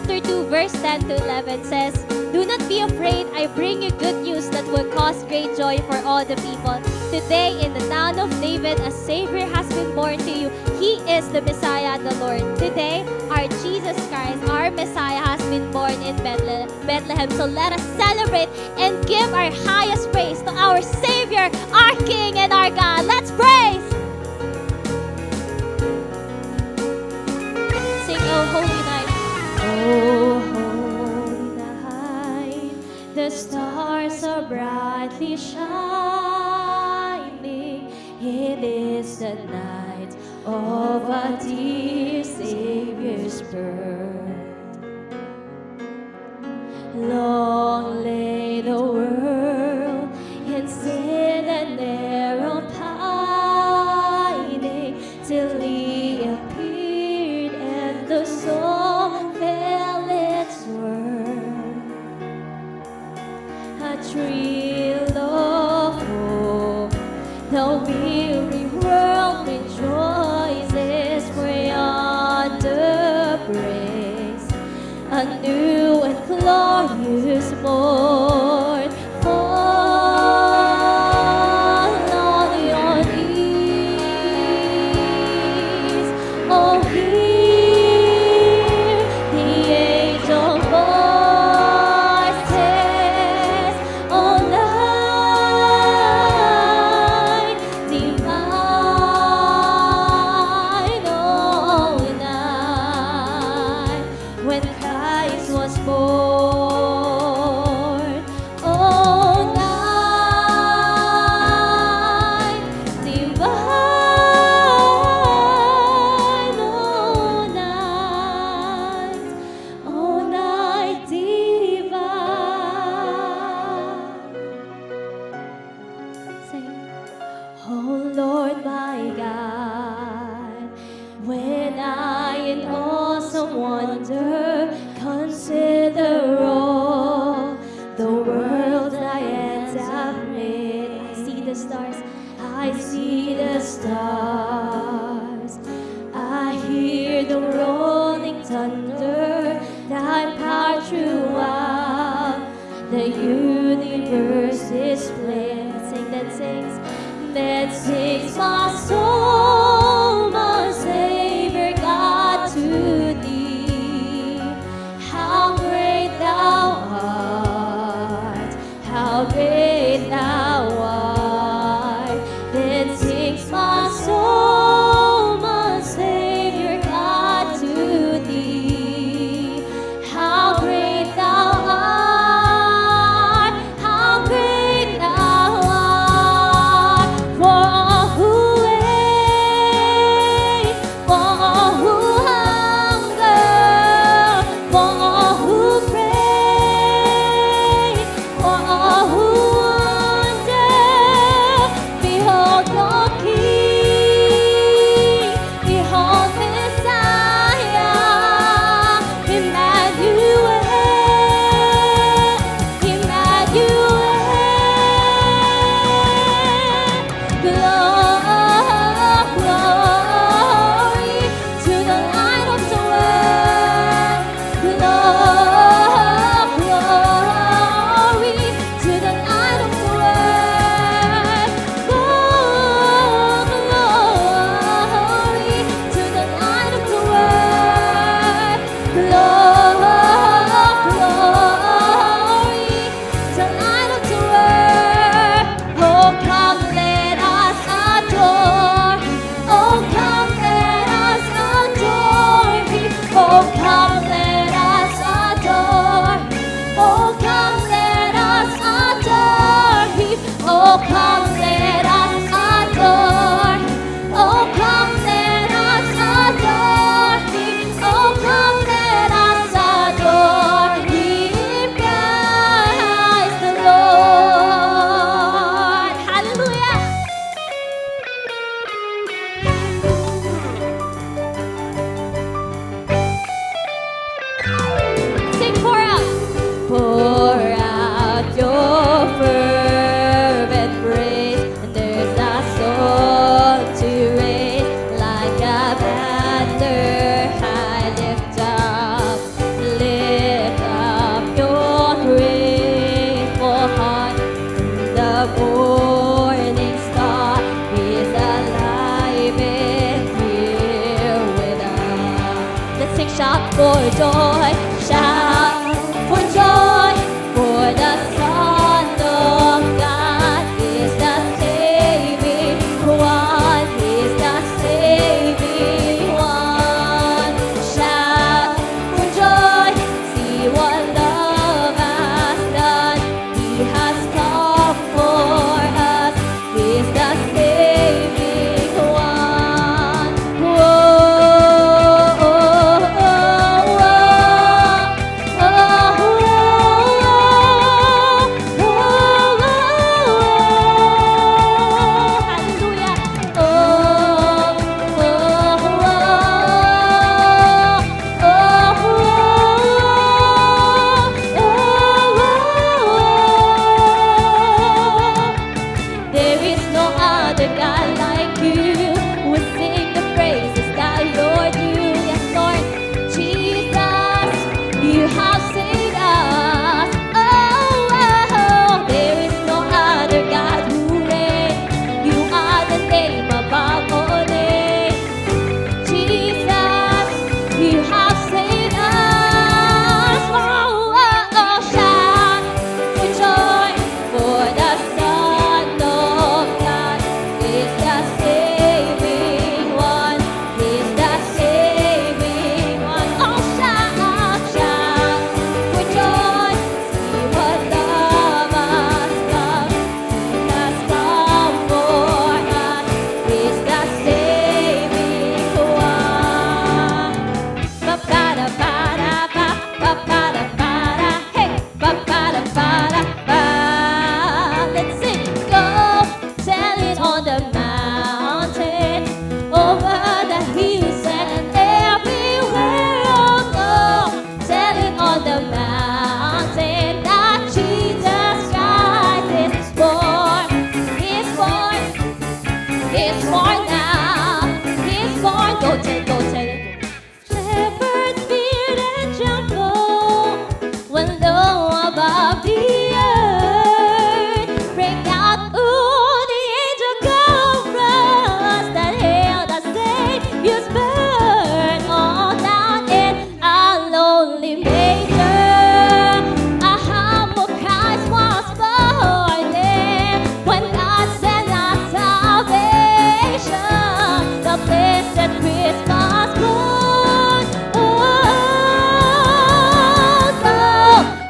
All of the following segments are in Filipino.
chapter 2, verse 10 to 11 says, "Do not be afraid, I bring you good news that will cause great joy for all the people. Today in the town of David, a Savior has been born to you. He is the Messiah, the Lord." Today, our Jesus Christ, our Messiah, has been born in Bethlehem. So let us celebrate and give our highest praise to our Savior, our King, and our God. Let's praise! Sing, "Oh Holy Night." Oh holy night, the stars are brightly shining. It is the night of our dear Savior's birth. Long lay the world in sin and error pining, till He appeared and the soul felt its worth. A thrill of hope, the weary world rejoices, for yonder breaks a new and glorious morn. Fall on your knees, oh hear the angel voices, oh night divine, oh night when Christ was born, oh night divine, oh night divine. Sing. Oh Lord my God, when I in awesome wonder consider all the world I have made, I see the stars, I see the stars, I hear the rolling thunder that power throughout the universe display. That sings my soul, my Savior God, to Thee. How great Thou art, how great Thou art. Then sings my soul, my Savior God, to Thee. How great Thou art, how great Thou art. For all who wait, for all who hunger, for all who pray, for all who want go tell it. Shepherds feared and trembled when low above the earth break out, ooh, the angel chorus that hailed the Savior's birth. All down in a lonely manger, a humble Christ was born there. When God sent us salvation, the blessed Christmas born. Oh, go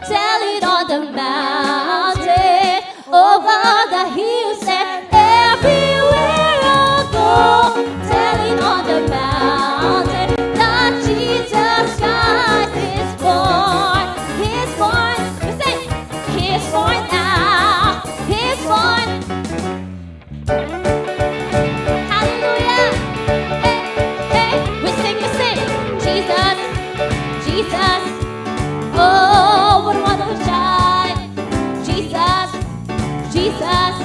tell it on the mountain, over the hills and everywhere I'll go. Tell it on the mountain that Jesus Christ is born. He's born. We say, He's born now. He's born. Hallelujah. Hey, hey, we sing, Jesus, Jesus. Oh, what a wonderful child. Jesus, Jesus.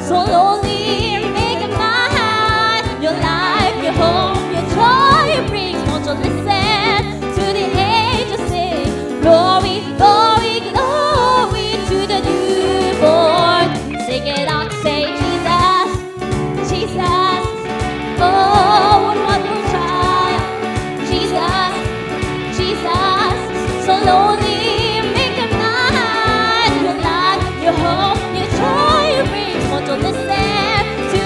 So lonely, make him mine. Your life, your home, your joy it brings. Won't you listen to the angels sing? Glory, glory, glory to the newborn. Sing it out, say Jesus, Jesus. Oh, what a wonderful child. Jesus, Jesus. So lonely, make him mine. Your life, your home, your joy it brings. Won't you listen to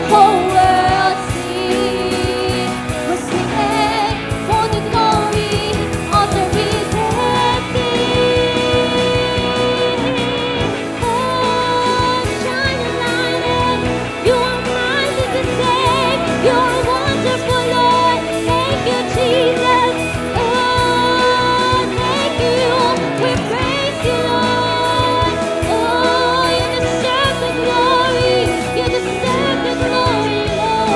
whole world sing. We're singing for the glory of the risen King. Oh, shine a light in. You are mighty to save. You are wonderful, Lord. Thank you, Jesus. Oh, thank you. We praise you, Lord. Oh, you deserve the glory. You deserve the glory, Lord.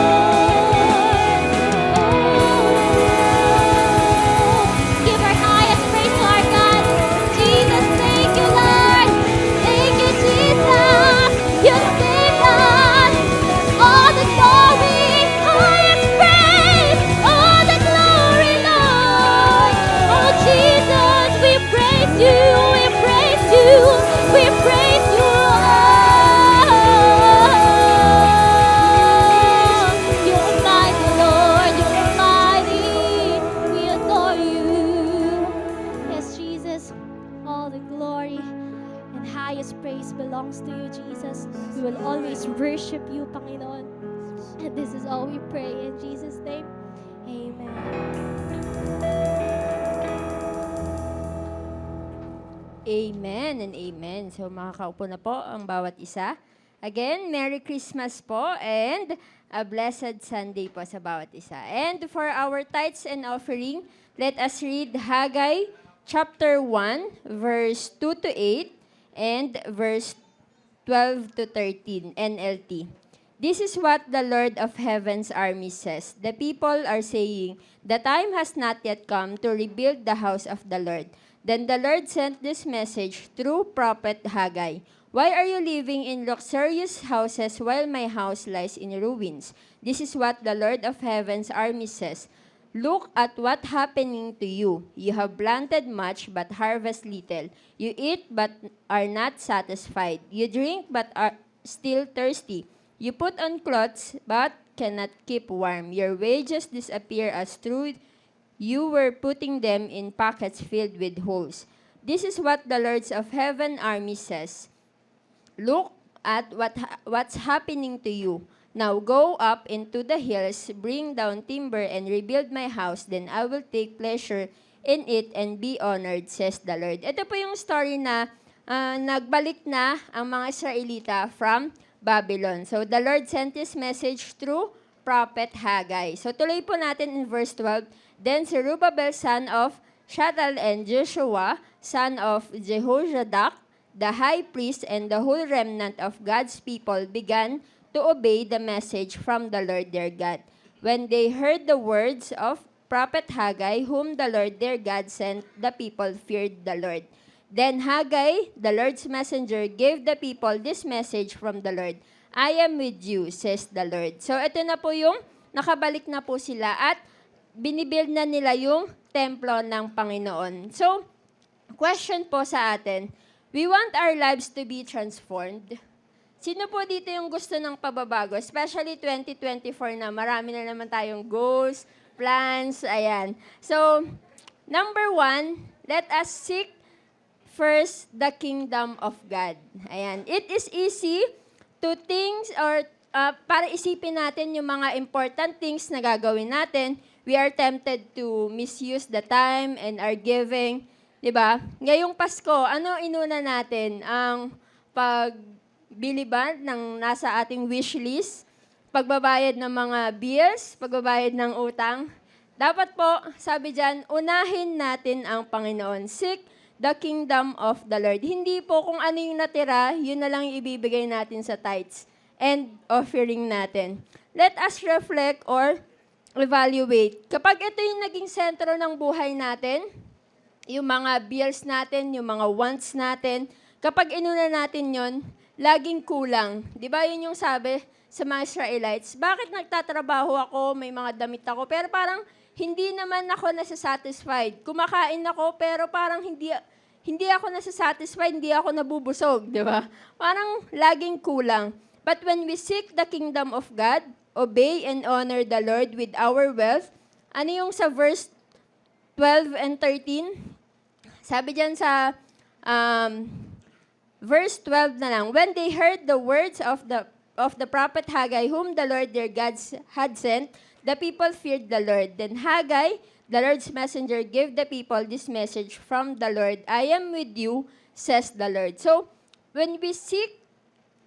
Oh, give our highest praise to our God. Jesus, thank you, Lord. Thank you, Jesus. You saved us. All the glory, highest praise. All the glory, Lord. Oh, Jesus, we praise you. We praise you. We praise you. Oh, you're mighty, Lord. You're mighty. We adore you. Yes, Jesus, all the glory and highest praise belongs to you, Jesus. We will always worship you, Panginoon. And this is all we pray in Jesus' name. Amen. Amen and amen. So makakaupo na po ang bawat isa. Again, Merry Christmas po and a blessed Sunday po sa bawat isa. And for our tithes and offering, let us read Haggai chapter 1, verse 2 to 8 and verse 12 to 13, NLT. This is what the Lord of Heaven's army says. The people are saying, the time has not yet come to rebuild the house of the Lord. Then the Lord sent this message through prophet Haggai. Why are you living in luxurious houses while my house lies in ruins? This is what the Lord of Heaven's army says. Look at what happening to you. You have planted much but harvest little. You eat but are not satisfied. You drink but are still thirsty. You put on clothes but cannot keep warm. Your wages disappear as through you were putting them in pockets filled with holes. This is what the Lords of Heaven army says. Look at what's happening to you. Now go up into the hills, bring down timber, and rebuild my house. Then I will take pleasure in it and be honored, says the Lord. Ito po yung story na nagbalik na ang mga Israelita from Babylon. So the Lord sent His message through prophet Haggai. So tuloy po natin in verse 12. Then Zerubbabel, son of Shealtiel, and Joshua, son of Jehozadak, the high priest, and the whole remnant of God's people began to obey the message from the Lord their God. When they heard the words of prophet Haggai, whom the Lord their God sent, the people feared the Lord. Then Haggai, the Lord's messenger, gave the people this message from the Lord. I am with you, says the Lord. So ito na po yung nakabalik na po sila at binibuild na nila yung templo ng Panginoon. So, question po sa atin, we want our lives to be transformed. Sino po dito yung gusto ng pababago? Especially 2024 na, marami na naman tayong goals, plans, ayan. So, number 1, let us seek first the kingdom of God. Ayan. It is easy to think or para isipin natin yung mga important things na gagawin natin. We are tempted to misuse the time and our giving. Diba? Ngayong Pasko, ano inuna natin? Ang pagbili ba ng nasa ating wish list? Pagbabayad ng mga bills? Pagbabayad ng utang? Dapat po, sabi dyan, unahin natin ang Panginoon. Seek the kingdom of the Lord. Hindi po kung ano yung natira, yun na lang yung ibibigay natin sa tithes and offering natin. Let us reflect or evaluate. Kapag ito yung naging sentro ng buhay natin, yung mga bills natin, yung mga wants natin, kapag inuna natin yon, laging kulang. Di ba yun yung sabi sa mga Israelites? Bakit nagtatrabaho ako, may mga damit ako, pero parang hindi naman ako nasa-satisfied. Kumakain ako, pero parang hindi ako nasa-satisfied, hindi ako nabubusog. Di ba? Parang laging kulang. But when we seek the kingdom of God, obey and honor the Lord with our wealth. Ano yung sa verse 12 and 13? Sabi dyan sa verse 12 na lang, when they heard the words of the of the prophet Haggai, whom the Lord their God had sent, the people feared the Lord. Then Haggai, the Lord's messenger, gave the people this message from the Lord, I am with you, says the Lord. So, when we seek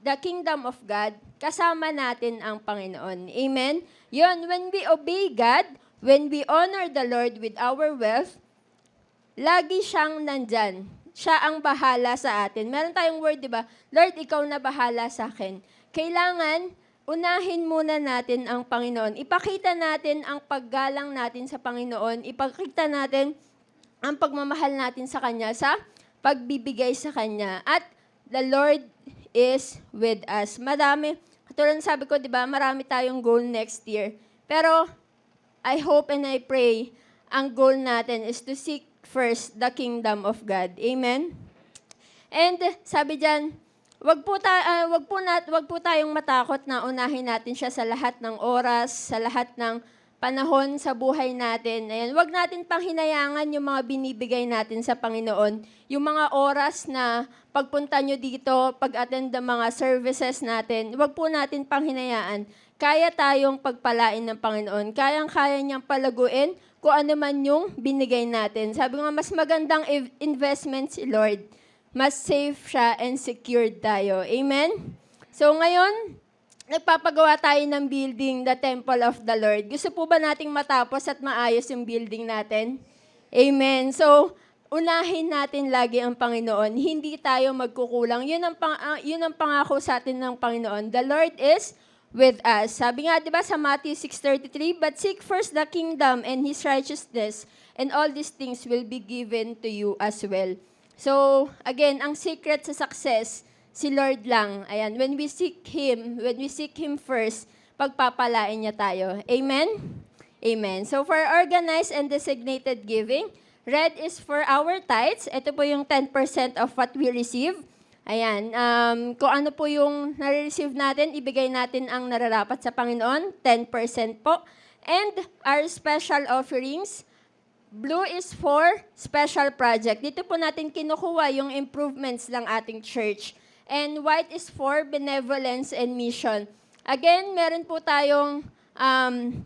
the kingdom of God, kasama natin ang Panginoon. Amen? Yun, when we obey God, when we honor the Lord with our wealth, lagi siyang nandyan. Siya ang bahala sa atin. Meron tayong word, di ba? Lord, ikaw na bahala sa akin. Kailangan, unahin muna natin ang Panginoon. Ipakita natin ang paggalang natin sa Panginoon. Ipakita natin ang pagmamahal natin sa Kanya sa pagbibigay sa Kanya. At the Lord is with us. Madami, katulad ng sabi ko, di ba, marami tayong goal next year. Pero, I hope and I pray, ang goal natin is to seek first the kingdom of God. Amen? And sabi diyan, wag po tayong matakot na unahin natin siya sa lahat ng oras, sa lahat ng panahon sa buhay natin. Ayan, wag natin pang hinayangan yung mga binibigay natin sa Panginoon. Yung mga oras na pagpunta nyo dito, pag-attend ng mga services natin, wag po natin pang hinayaan. Kaya tayong pagpalain ng Panginoon. Kayang-kaya niyang palaguin kung ano man yung binigay natin. Sabi nga, mas magandang investment si Lord. Mas safe siya and secured tayo. Amen? So ngayon, nagpapagawa tayo ng building, the temple of the Lord. Gusto po ba nating matapos at maayos yung building natin? Amen. So, unahin natin lagi ang Panginoon. Hindi tayo magkukulang. Yun ang pangako sa atin ng Panginoon. The Lord is with us. Sabi nga, di ba, sa Matthew 6:33, but seek first the kingdom and His righteousness, and all these things will be given to you as well. So, again, ang secret sa success, si Lord lang. Ayan, when we seek Him first, pagpapalain niya tayo. Amen? Amen. So, for organized and designated giving, red is for our tithes. Ito po yung 10% of what we receive. Ayan, kung ano po yung nare-receive natin, ibigay natin ang nararapat sa Panginoon, 10% po. And our special offerings, blue is for special project. Dito po natin kinukuha yung improvements ng ating church. And white is for benevolence and mission. Again, meron po tayong 3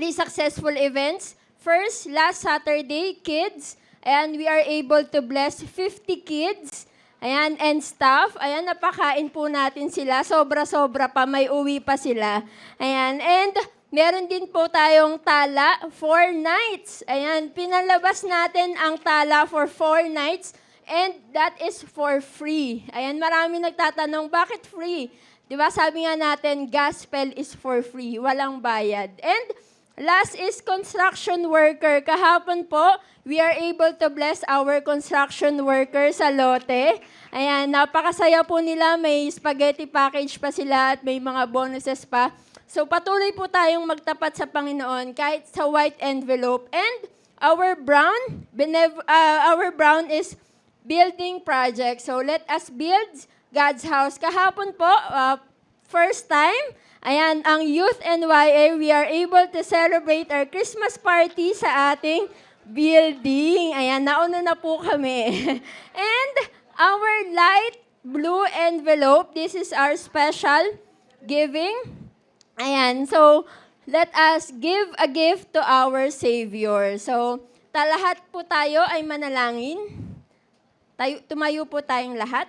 successful events. First, last Saturday, kids, and we are able to bless 50 kids. Ayan, and staff. Ayan, napakain po natin sila. Sobra-sobra pa, may uwi pa sila. Ayan, and meron din po tayong tala for nights. Ayan, pinalabas natin ang tala for 4 nights, and that is for free. Ayan, marami nagtatanong, bakit free? Di ba, sabi nga natin, gospel is for free, walang bayad. And last is construction worker. Kahapon po, we are able to bless our construction workers sa lote. Ayan, napakasaya po nila. May spaghetti package pa sila at may mga bonuses pa. So patuloy po tayong magtapat sa Panginoon kahit sa white envelope. And our brown is building project. So let us build God's house. Kahapon po, first time, ayan, ang Youth NYA, we are able to celebrate our Christmas party sa ating building. Ayan, nauna na po kami. And our light blue envelope, this is our special giving. Ayan, so let us give a gift to our Savior. So, lahat po tayo ay manalangin. Tumayo po tayong lahat.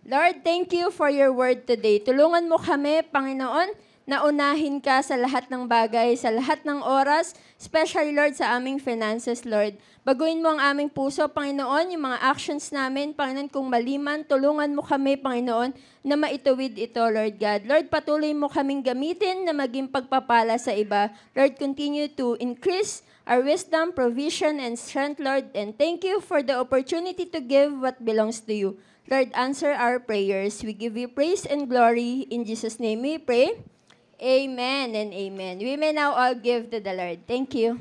Lord, thank you for your word today. Tulungan mo kami, Panginoon, na unahin ka sa lahat ng bagay, sa lahat ng oras, especially, Lord, sa aming finances, Lord. Baguhin mo ang aming puso, Panginoon, yung mga actions namin, Panginoon, kung maliman, tulungan mo kami, Panginoon, na maituwid ito, Lord God. Lord, patuloy mo kaming gamitin na maging pagpapala sa iba. Lord, continue to increase our wisdom, provision, and strength, Lord, and thank you for the opportunity to give what belongs to you. Lord, answer our prayers. We give you praise and glory. In Jesus' name we pray. Amen and amen. We may now all give to the Lord. Thank you.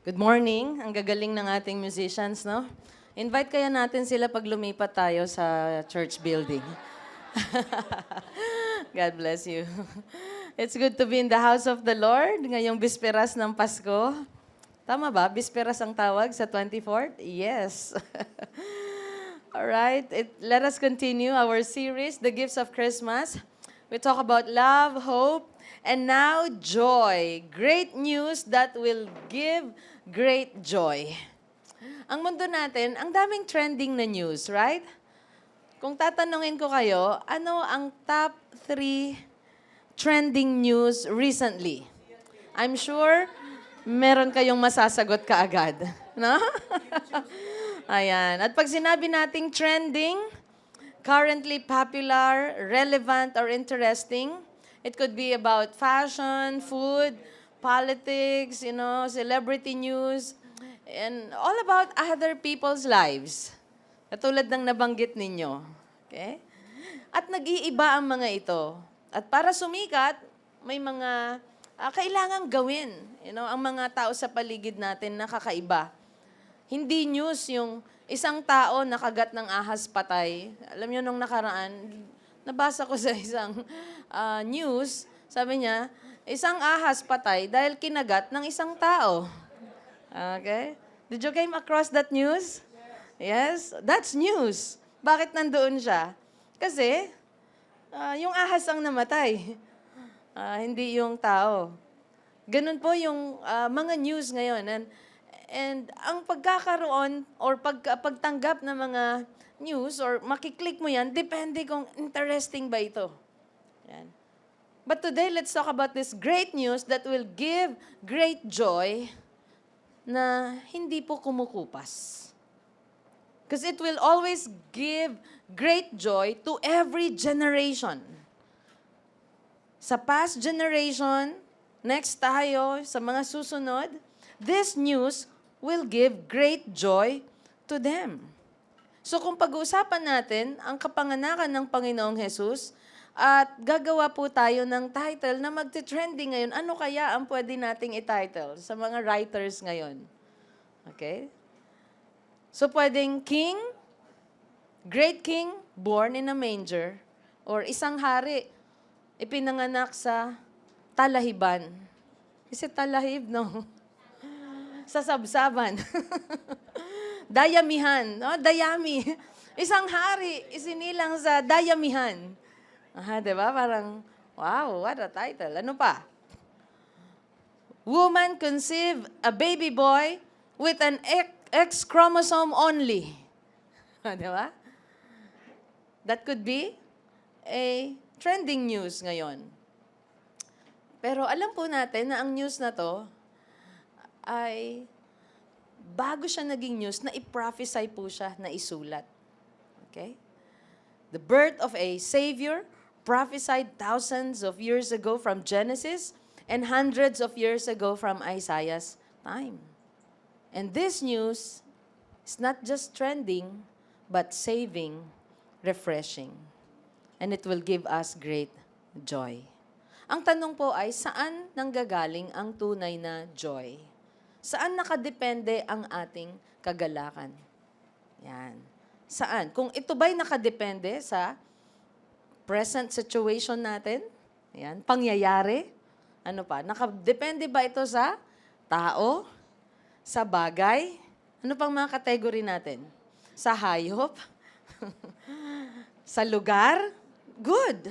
Good morning. Ang gagaling ng ating musicians, no? Invite kaya natin sila pag lumipat tayo sa church building. God bless you. It's good to be in the house of the Lord ngayong bisperas ng Pasko. Tama ba? Bisperas ang tawag sa 24th? Yes. All right. Let us continue our series, The Gifts of Christmas. We talk about love, hope, and now joy. Great news that will give great joy. Ang mundo natin, ang daming trending na news, right? Kung tatanungin ko kayo, ano ang top 3 trending news recently? I'm sure meron kayong masasagot kaagad. No? Ayan. At pag sinabi nating trending, currently popular, relevant, or interesting, it could be about fashion, food, politics, celebrity news, and all about other people's lives. Katulad ng nabanggit ninyo. Okay? At nag-iiba ang mga ito. At para sumikat, may mga kailangang gawin. Ang mga tao sa paligid natin nakakaiba. Hindi news yung isang tao nakagat ng ahas patay. Alam niyo nung nakaraan, nabasa ko sa isang news, sabi niya, isang ahas patay dahil kinagat ng isang tao. Okay? Did you came across that news? Yes? That's news. Bakit nandoon siya? Kasi, yung ahas ang namatay. Hindi yung tao. Ganun po yung mga news ngayon. And ang pagkakaroon or pagtanggap ng mga news or makiklik mo yan, depende kung interesting ba ito. Yan. But today, let's talk about this great news that will give great joy na hindi po kumukupas. Because it will always give great joy to every generation. Sa past generation, next tayo, sa mga susunod, this news will give great joy to them. So kung pag-uusapan natin ang kapanganakan ng Panginoong Jesus, at gagawa po tayo ng title na magte-trending ngayon, ano kaya ang pwede nating i-title sa mga writers ngayon? Okay? So pwedeng king, great king, born in a manger, or isang hari, ipinanganak sa talahiban. Is it talahib? No. Sa sabsaban. Dayamihan. No? Dayami. Isang hari, isinilang sa dayamihan. Diba? Parang, wow, what a title. Ano pa? Woman conceive a baby boy with an X chromosome only. Diba? That could be a trending news ngayon. Pero alam po natin na ang news na to ay bago siya naging news, na i-prophesy po siya, na isulat. Okay? The birth of a Savior prophesied thousands of years ago from Genesis and hundreds of years ago from Isaiah's time. And this news is not just trending, but saving, refreshing. And it will give us great joy. Ang tanong po ay, saan nanggagaling ang tunay na joy? Saan nakadepende ang ating kagalakan? Yan. Saan? Kung ito ba'y nakadepende sa present situation natin, yan, pangyayari, ano pa, nakadepende ba ito sa tao, sa bagay, ano pang mga category natin? Sa hayop, sa lugar, good.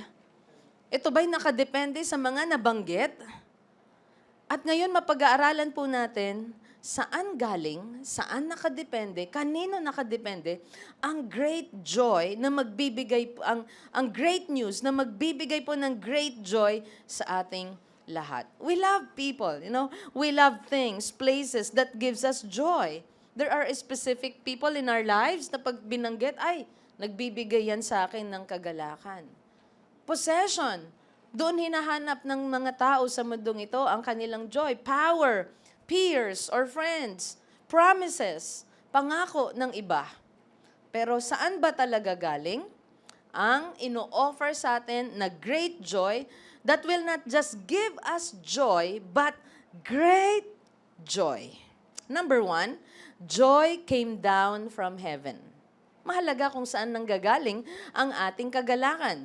Ito ba'y nakadepende sa mga nabanggit? At ngayon, mapag-aaralan po natin saan galing, saan nakadepende, kanino nakadepende ang great joy na magbibigay, ang great news na magbibigay po ng great joy sa ating lahat. We love people, we love things, places that gives us joy. There are specific people in our lives na pag binanggit, ay, nagbibigay yan sa akin ng kagalakan. Possession. Doon hinahanap ng mga tao sa mundong ito ang kanilang joy. Power, peers or friends, promises, pangako ng iba. Pero saan ba talaga galing ang ino-offer sa atin na great joy that will not just give us joy, but great joy? Number 1, joy came down from heaven. Mahalaga kung saan nanggagaling ang ating kagalakan.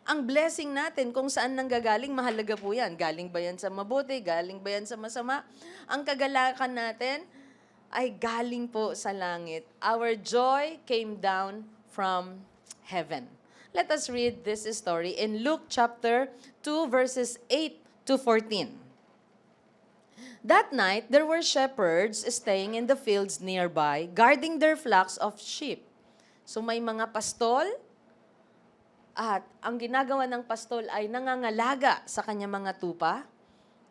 Ang blessing natin kung saan nanggagaling, mahalaga po yan. Galing ba yan sa mabuti? Galing ba yan sa masama? Ang kagalakan natin ay galing po sa langit. Our joy came down from heaven. Let us read this story in Luke chapter 2 verses 8 to 14. That night, there were shepherds staying in the fields nearby, guarding their flocks of sheep. So may mga pastol, at ang ginagawa ng pastol ay nangangalaga sa kanyang mga tupa.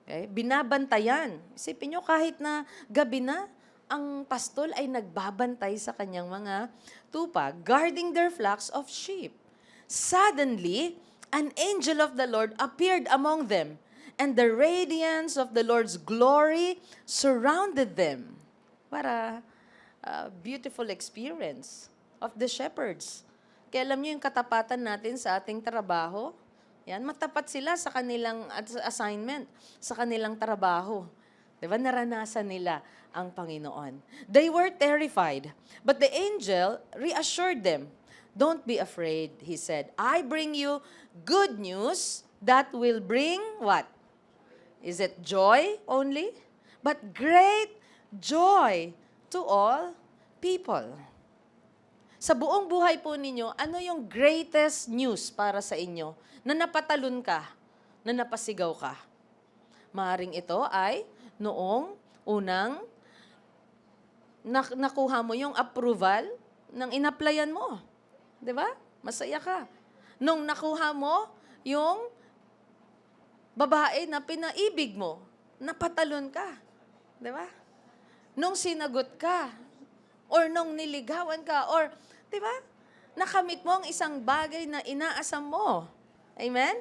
Okay? Binabantayan. Isipin nyo, kahit na gabi na, ang pastol ay nagbabantay sa kanyang mga tupa, guarding their flocks of sheep. Suddenly, an angel of the Lord appeared among them, and the radiance of the Lord's glory surrounded them. What a beautiful experience of the shepherds. Kaya alam niyo yung katapatan natin sa ating trabaho, yan, matapat sila sa kanilang assignment, sa kanilang trabaho. Diba? Naranasan nila ang Panginoon. They were terrified, but the angel reassured them. Don't be afraid, he said. I bring you good news that will bring what? Is it joy only? But great joy to all people. Sa buong buhay po ninyo, ano yung greatest news para sa inyo na napatalon ka, na napasigaw ka? Maaring ito ay noong unang nakuha mo yung approval ng inaplayan mo. Di ba? Masaya ka. Nung nakuha mo yung babae na pinaibig mo, napatalon ka. Di ba? Nung sinagot ka, or nung niligawan ka, or, di ba, nakamit mo ang isang bagay na inaasam mo. Amen?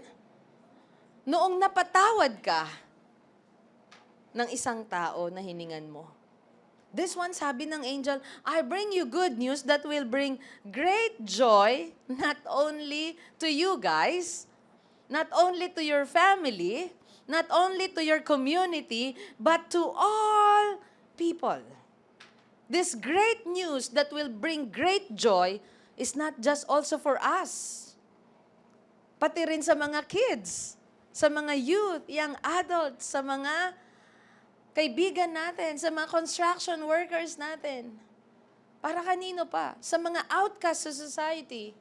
Noong napatawad ka ng isang tao na hiningan mo. This one, sabi ng angel, I bring you good news that will bring great joy, not only to you guys, not only to your family, not only to your community, but to all people. This great news that will bring great joy is not just also for us. Pati rin sa mga kids, sa mga youth, young adults, sa mga kaibigan natin, sa mga construction workers natin. Para kanino pa? Sa mga outcasts sa society.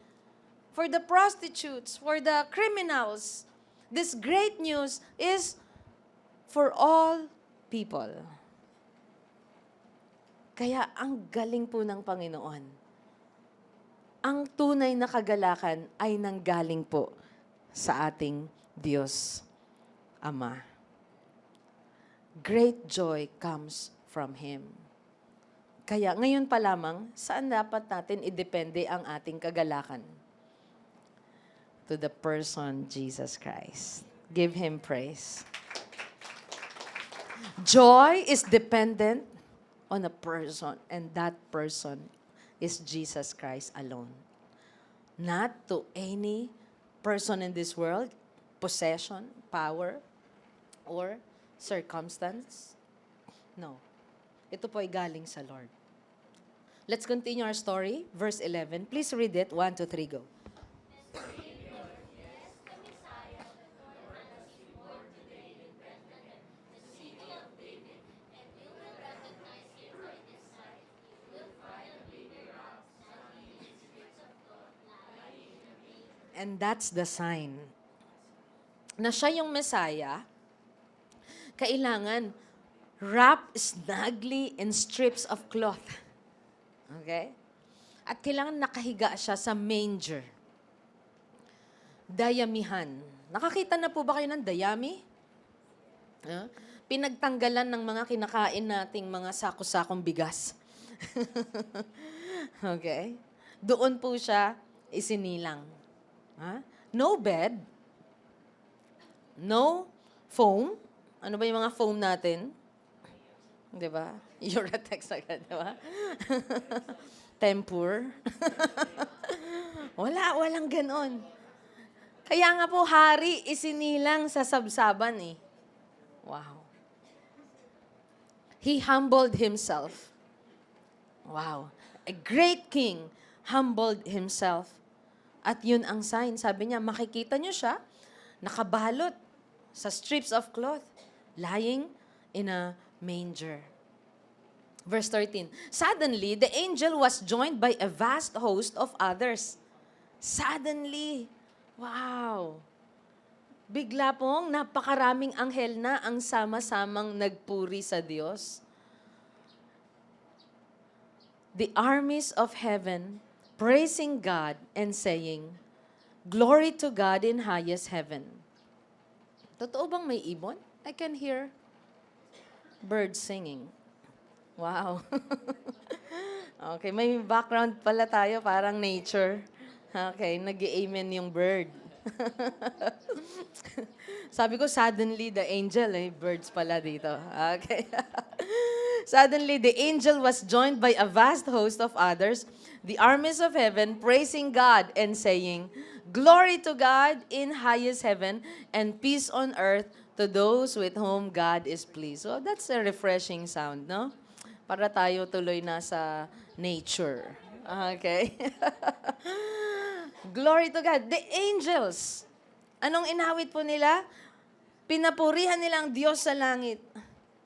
For the prostitutes, for the criminals. This great news is for all people. Kaya ang galing po ng Panginoon. Ang tunay na kagalakan ay nanggaling po sa ating Diyos Ama. Great joy comes from Him. Kaya ngayon pa lamang, saan dapat natin idepende ang ating kagalakan? To the person Jesus Christ. Give Him praise. Joy is dependent on a person, and that person is Jesus Christ alone. Not to any person in this world, possession, power, or circumstance. No. Ito po ay galing sa Lord. Let's continue our story. Verse 11. Please read it. 1, 2, 3, go. And that's the sign na siya yung Messiah, kailangan wrap snugly in strips of cloth. Okay? At kailangan nakahiga siya sa manger. Dayamihan. Nakakita na po ba kayo ng dayami? Pinagtanggalan ng mga kinakain nating mga sako-sakong bigas. Okay? Doon po siya isinilang. No bed, no foam. Ano ba yung mga foam natin? Di ba? Uratex agad, di ba? Tempur. Walang ganon. Kaya nga po, hari isinilang sa sabsaban eh. Wow. He humbled himself. Wow. A great king humbled himself. At yun ang sign. Sabi niya, makikita niyo siya, nakabalot sa strips of cloth, lying in a manger. Verse 13, suddenly, the angel was joined by a vast host of others. Suddenly, wow. Bigla pong napakaraming anghel na ang sama-samang nagpuri sa Diyos. The armies of heaven praising God and saying, Glory to God in highest heaven. Totoo bang may ibon? I can hear birds singing. Wow. Okay, may background pala tayo, parang nature. Okay, nag-amen yung bird. Sabi ko, suddenly the angel, birds pala dito. Okay. Suddenly the angel was joined by a vast host of others, the armies of heaven, praising God and saying, Glory to God in highest heaven and peace on earth to those with whom God is pleased. So that's a refreshing sound, no? Para tayo tuloy na sa nature. Okay? Glory to God. The angels, anong inawit po nila? Pinapurihan nila ang Diyos sa langit.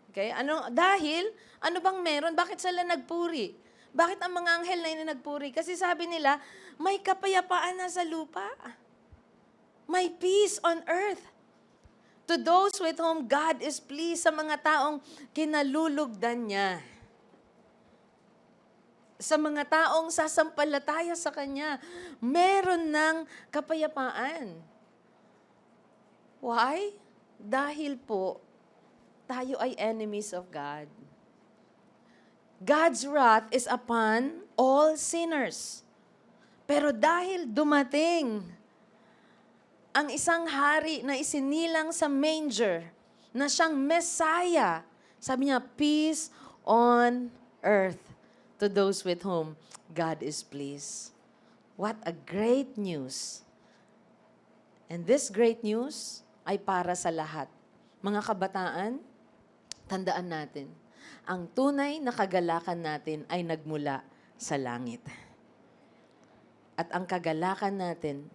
Okay? Dahil, ano bang meron? Bakit sila nagpuri? Bakit ang mga anghel na yun nagpuri? Kasi sabi nila, may kapayapaan na sa lupa. May peace on earth. To those with whom God is pleased, sa mga taong kinalulugdan niya. Sa mga taong sasampalataya sa Kanya, meron ng kapayapaan. Why? Dahil po, tayo ay enemies of God. God's wrath is upon all sinners. Pero dahil dumating ang isang hari na isinilang sa manger, na siyang Messiah, sabi niya, peace on earth to those with whom God is pleased. What a great news. And this great news ay para sa lahat. Mga kabataan, tandaan natin, ang tunay na kagalakan natin ay nagmula sa langit. At ang kagalakan natin,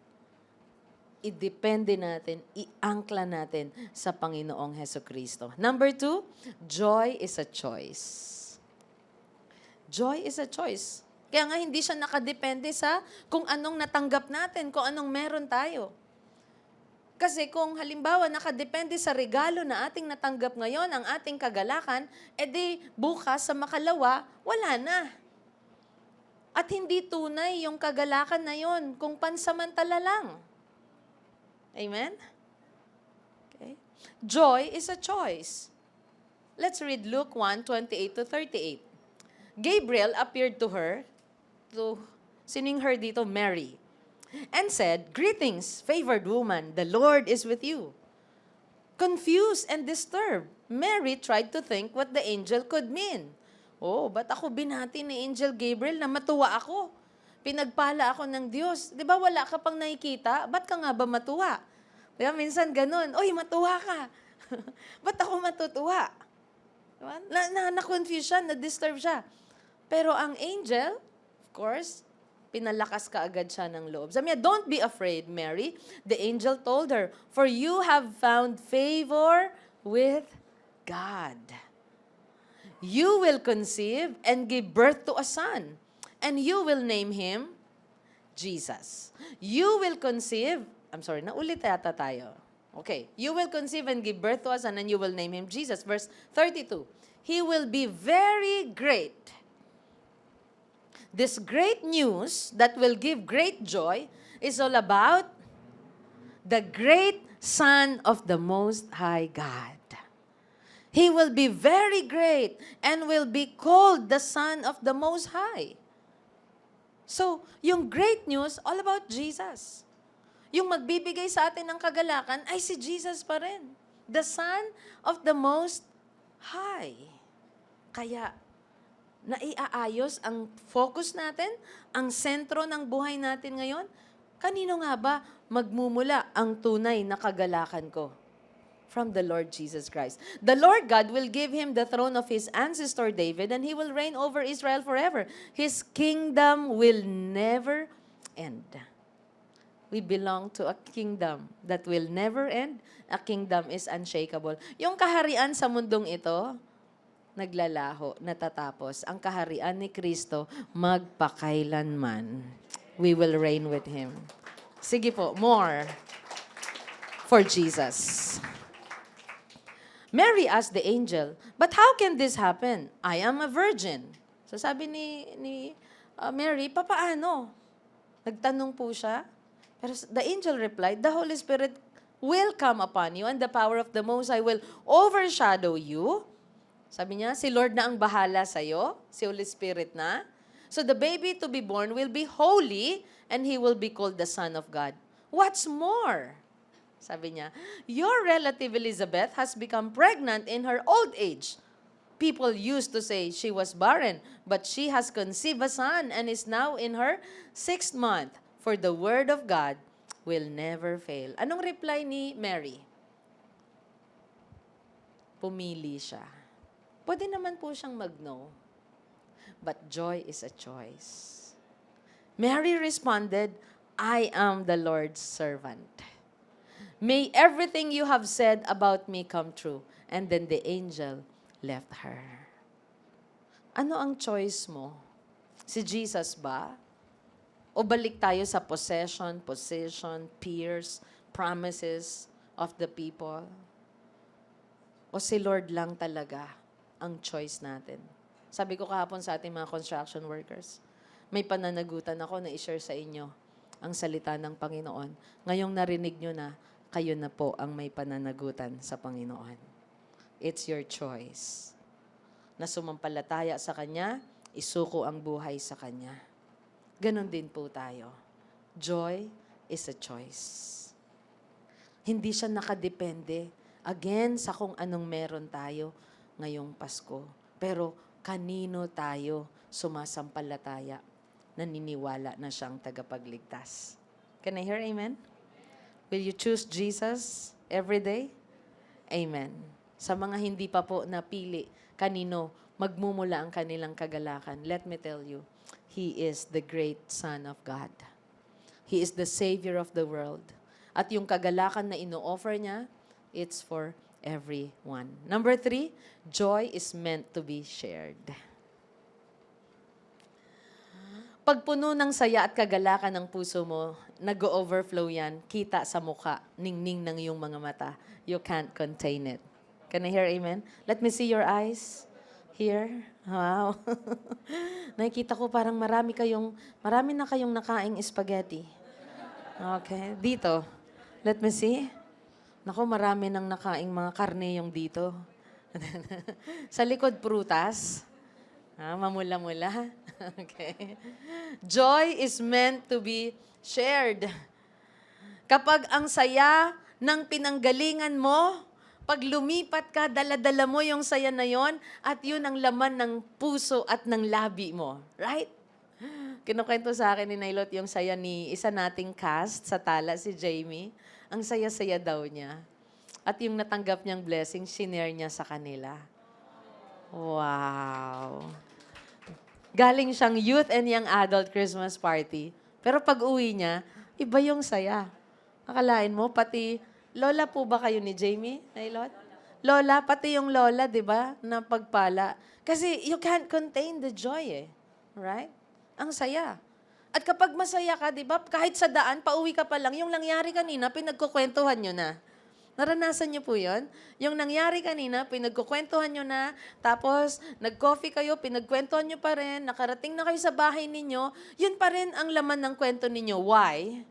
idepende natin, iangkla natin sa Panginoong Hesukristo. Number 2, joy is a choice. Joy is a choice. Kaya nga hindi siya nakadepende sa kung anong natanggap natin, kung anong meron tayo. Kasi kung halimbawa nakadepende sa regalo na ating natanggap ngayon, ang ating kagalakan, edi bukas sa makalawa, wala na. At hindi tunay yung kagalakan na yon kung pansamantala lang. Amen? Okay. Joy is a choice. Let's read Luke 1:28-38. Gabriel appeared to her, sining her dito, Mary, and said, Greetings, favored woman, the Lord is with you. Confused and disturbed, Mary tried to think what the angel could mean. Oh, ba't ako binati ni Angel Gabriel na matuwa ako? Pinagpala ako ng Diyos. Di ba wala ka pang nakikita? Ba't ka nga ba matuwa? Di ba minsan ganun, oy, matuwa ka. Ba't ako matutuwa? Diba? Na-confuse siya, na-disturb siya. Pero ang angel, of course, pinalakas ka agad siya ng loob. Sabi niya, don't be afraid, Mary. The angel told her, for you have found favor with God. You will conceive and give birth to a son, and you will name him Jesus. You will conceive, naulit yata tayo. Okay. You will conceive and give birth to a son, and you will name him Jesus. Verse 32. He will be very great. This great news that will give great joy is all about the great Son of the Most High God. He will be very great and will be called the Son of the Most High. So, yung great news, all about Jesus. Yung magbibigay sa atin ng kagalakan ay si Jesus pa rin. The Son of the Most High. Kaya, naiaayos ang focus natin, ang sentro ng buhay natin ngayon, kanino nga ba magmumula ang tunay na kagalakan ko? from the Lord Jesus Christ. The Lord God will give him the throne of his ancestor David, and he will reign over Israel forever. His kingdom will never end. We belong to a kingdom that will never end. A kingdom is unshakable. Yung kaharian sa mundong ito, naglalaho, natatapos. Ang kaharian ni Kristo, magpakailanman. We will reign with Him. Sige po, more for Jesus. Mary asked the angel, "But how can this happen? I am a virgin." So sabi ni Mary, papaano? Nagtanong po siya. Pero the angel replied, "The Holy Spirit will come upon you and the power of the Most High will overshadow you." Sabi niya, si Lord na ang bahala sa'yo, si Holy Spirit na. So the baby to be born will be holy and he will be called the Son of God. What's more? Sabi niya, your relative Elizabeth has become pregnant in her old age. People used to say she was barren, but she has conceived a son and is now in her 6th month. For the word of God will never fail. Anong reply ni Mary? Pumili siya. Pwede naman po siyang mag-no. But joy is a choice. Mary responded, "I am the Lord's servant. May everything you have said about me come true." And then the angel left her. Ano ang choice mo? Si Jesus ba? O balik tayo sa possession, peers, promises of the people? O si Lord lang talaga ang choice natin? Sabi ko kahapon sa ating mga construction workers, may pananagutan ako na i-share sa inyo ang salita ng Panginoon. Ngayong narinig nyo na, kayo na po ang may pananagutan sa Panginoon. It's your choice. Na sumampalataya sa Kanya, isuko ang buhay sa Kanya. Ganon din po tayo. Joy is a choice. Hindi siya nakadepende, again, sa kung anong meron tayo ngayong Pasko. Pero kanino tayo sumasampalataya, naniniwala na siyang tagapagligtas. Can I hear amen? Will you choose Jesus every day? Amen. Sa mga hindi pa po napili, kanino magmumula ang kanilang kagalakan, let me tell you, He is the great Son of God. He is the Savior of the world. At yung kagalakan na ino-offer niya, it's for everyone. Number 3, joy is meant to be shared. Pag puno ng saya at kagalakan ng puso mo, nag-overflow yan, kita sa muka, ningning ng iyong mga mata. You can't contain it. Can I hear amen? Let me see your eyes. Here. Wow. Nakikita ko parang marami na kayong nakaing spaghetti. Okay. Dito. Let me see. Naku, marami nang nakaing mga karne yung dito. Sa likod, prutas. Mamula-mula. Okay. Joy is meant to be shared. Kapag ang saya ng pinanggalingan mo, pag lumipat ka, dala-dala mo yung saya na yon at yun ang laman ng puso at ng labi mo. Right? Kinukwento sa akin ni Nailot yung saya ni isa nating cast sa Tala, si Jamie. Ang saya-saya daw niya. At yung natanggap niyang blessing, shinare niya sa kanila. Wow. Galing siyang youth and young adult Christmas party. Pero pag uwi niya, iba yung saya. Akalain mo, pati lola po ba kayo ni Jamie, Nailot? Lola, pati yung lola, di ba, na pagpala. Kasi you can't contain the joy eh. Right? Ang saya. At kapag masaya ka, di ba, kahit sa daan, pauwi ka pa lang, yung nangyari kanina, pinagkukwentuhan nyo na. Naranasan nyo po yun? Yung nangyari kanina, pinagkukwentuhan nyo na, tapos nag-coffee kayo, pinagkwentuhan nyo pa rin, nakarating na kayo sa bahay ninyo, yun pa rin ang laman ng kwento ninyo. Why?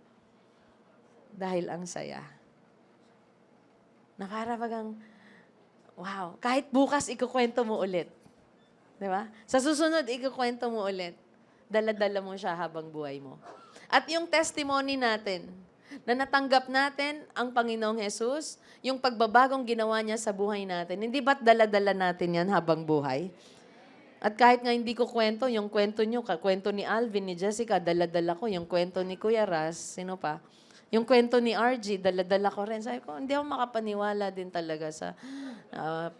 Dahil ang saya. Nakarabagang, wow, kahit bukas ikukwento mo ulit. Di ba? Sa susunod, ikukwento mo ulit. Dala-dala mo siya habang buhay mo. At yung testimony natin, na natanggap natin ang Panginoong Jesus, yung pagbabagong ginawa niya sa buhay natin, hindi ba't dala-dala natin yan habang buhay? At kahit nga hindi ko kwento, yung kwento nyo, kwento ni Alvin, ni Jessica, dala-dala ko, yung kwento ni Kuya Ras, sino pa? Yung kwento ni RG, dala-dala ko rin. Sabi ko, hindi ako makapaniwala din talaga sa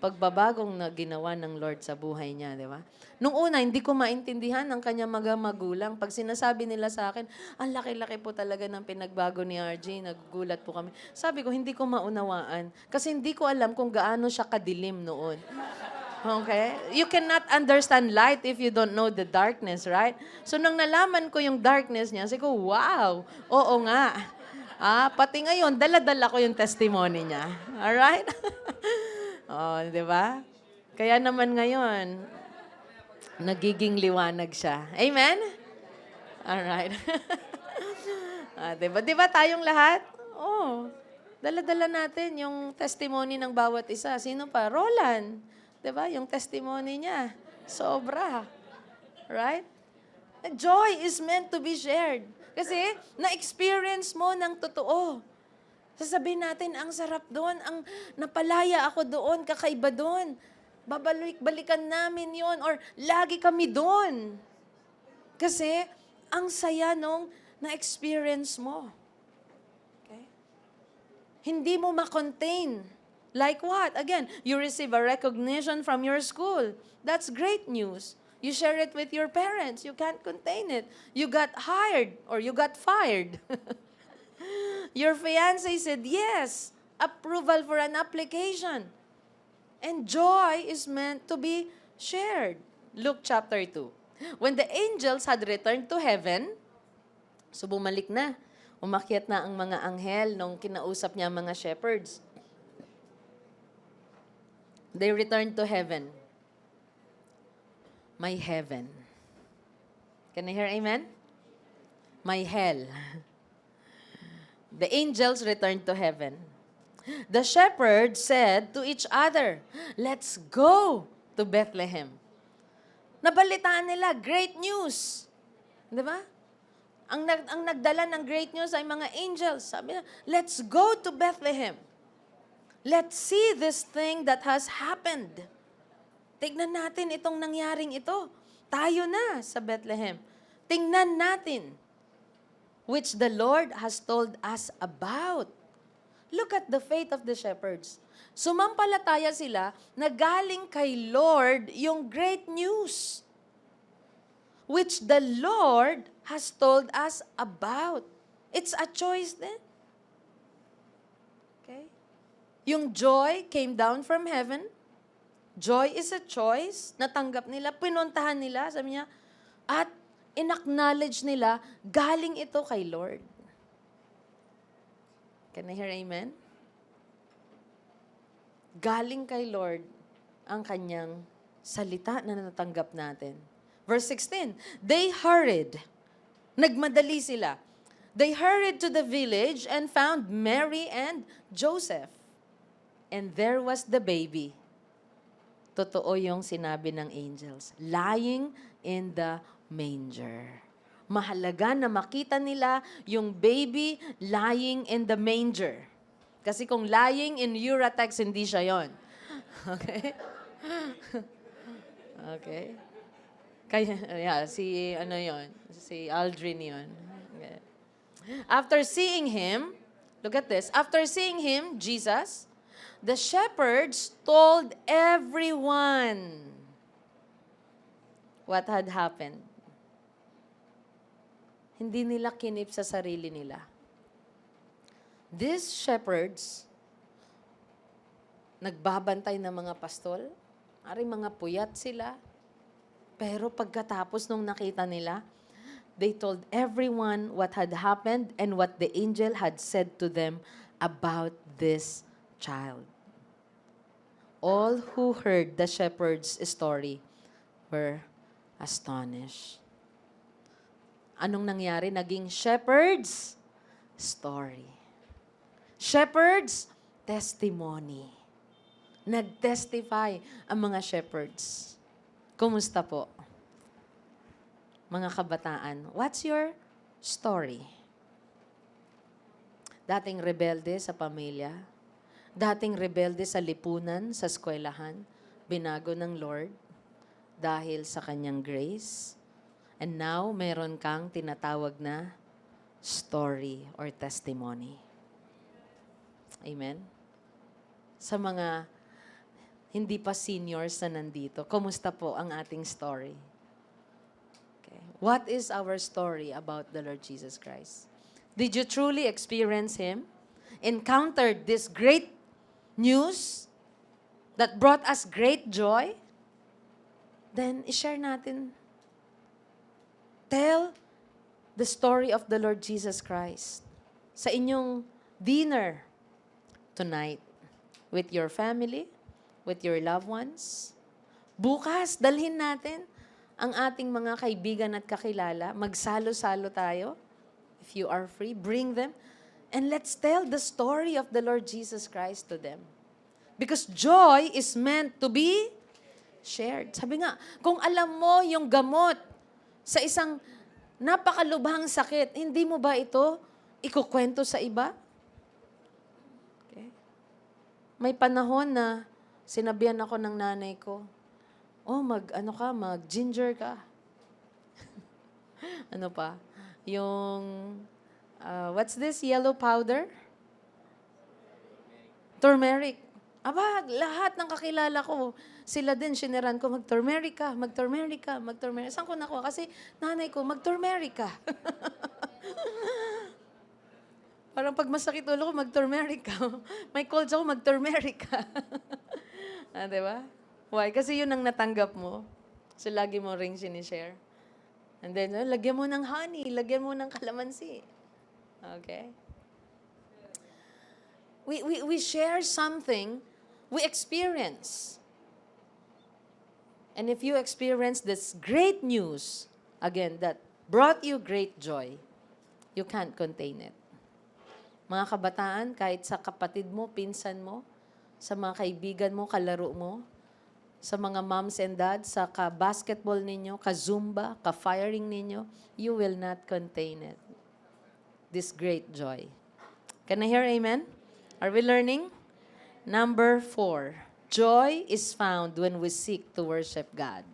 pagbabagong na ginawa ng Lord sa buhay niya, di ba? Nung una, hindi ko maintindihan ang kanyang mga magulang. Pag sinasabi nila sa akin, ang laki-laki po talaga ng pinagbago ni RG, nagugulat po kami. Sabi ko, hindi ko maunawaan. Kasi hindi ko alam kung gaano siya kadilim noon. Okay? You cannot understand light if you don't know the darkness, right? So nang nalaman ko yung darkness niya, sabi ko, wow, oo nga. Pati ngayon, dala-dala ko yung testimony niya. Alright? Oh, di ba? Kaya naman ngayon, nagiging liwanag siya. Amen? Alright. Di ba tayong lahat? Oh, dala-dala natin yung testimony ng bawat isa. Sino pa? Roland. Diba? Yung testimony niya. Sobra. Right? Joy is meant to be shared. Kasi, na-experience mo ng totoo. Sasabihin natin, ang sarap doon, ang napalaya ako doon, kakaiba doon. Babalik-balikan namin yon or lagi kami doon. Kasi, ang saya nung na-experience mo. Okay? Hindi mo ma-contain. Like what? Again, you receive a recognition from your school. That's great news. You share it with your parents. You can't contain it. You got hired or you got fired. Your fiancé said yes. Approval for an application. And joy is meant to be shared. Luke chapter 2. When the angels had returned to heaven, so bumalik na. Umakyat na ang mga anghel nung kinausap niya ang mga shepherds. They returned to heaven. My heaven. Can I hear amen? My hell. The angels returned to heaven. The shepherds said to each other, let's go to Bethlehem. Nabalitaan nila, great news. Di ba? Ang nagdala ng great news ay mga angels. Sabi na, let's go to Bethlehem. Let's see this thing that has happened. Tignan natin itong nangyaring ito. Tayo na sa Bethlehem. Tingnan natin, which the Lord has told us about. Look at the faith of the shepherds. Sumampalataya sila na galing kay Lord yung great news, which the Lord has told us about. It's a choice then. Okay? Yung joy came down from heaven. Joy is a choice. Natanggap nila, pinuntahan nila, sabi niya, at in-acknowledge nila, galing ito kay Lord. Can I hear amen? Galing kay Lord ang kanyang salita na natanggap natin. Verse 16, they hurried. Nagmadali sila. They hurried to the village and found Mary and Joseph. And there was the baby. Totoo yung sinabi ng angels. Lying in the manger. Mahalaga na makita nila yung baby lying in the manger. Kasi kung lying in Uratex, hindi siya yon. Okay? Okay? Kaya, si Aldrin yon. Okay. After seeing him, look at this, after seeing him, Jesus, the shepherds told everyone what had happened. Hindi nila kinip sa sarili nila. These shepherds, nagbabantay ng mga pastol, mga puyat sila, pero pagkatapos nung nakita nila, they told everyone what had happened and what the angel had said to them about this child. All who heard the shepherd's story were astonished. Anong nangyari? Naging shepherd's story. Shepherd's testimony. Nag-testify ang mga shepherds. Kumusta po? Mga kabataan, what's your story? Dating rebelde sa pamilya, dating rebelde sa lipunan, sa eskwelahan, binago ng Lord dahil sa kanyang grace. And now, meron kang tinatawag na story or testimony. Amen? Sa mga hindi pa seniors na nandito, kumusta po ang ating story? Okay. What is our story about the Lord Jesus Christ? Did you truly experience Him? Encountered this great news that brought us great joy? Then, i-share natin. Tell the story of the Lord Jesus Christ sa inyong dinner tonight with your family, with your loved ones. Bukas, dalhin natin ang ating mga kaibigan at kakilala. Magsalo-salo tayo. If you are free, bring them. And let's tell the story of the Lord Jesus Christ to them. Because joy is meant to be shared. Sabi nga, kung alam mo yung gamot sa isang napakalubhang sakit, hindi mo ba ito ikukwento sa iba? Okay. May panahon na sinabihan ako ng nanay ko, mag-ginger ka. Ano pa? Yung, what's this yellow powder? Turmeric. Aba, lahat ng kakilala ko, sila din, siniran ko, mag-turmeric ka. Saan ko nakuha? Kasi nanay ko, mag-turmeric ka. Parang pag masakit ulo ko, mag-turmeric ka. May colds ako, mag-turmeric ka. Diba? Why? Kasi yun ang natanggap mo. So, lagi mo ring sinishare. And then, lagyan mo ng honey, lagyan mo ng kalamansi. Okay? We share something we experience. And if you experience this great news, again, that brought you great joy, you can't contain it. Mga kabataan, kahit sa kapatid mo, pinsan mo, sa mga kaibigan mo, kalaro mo, sa mga moms and dads, sa ka-basketball ninyo, ka-zumba, ka-firing ninyo, you will not contain it. This great joy. Can I hear amen? Are we learning? Number 4, joy is found when we seek to worship God.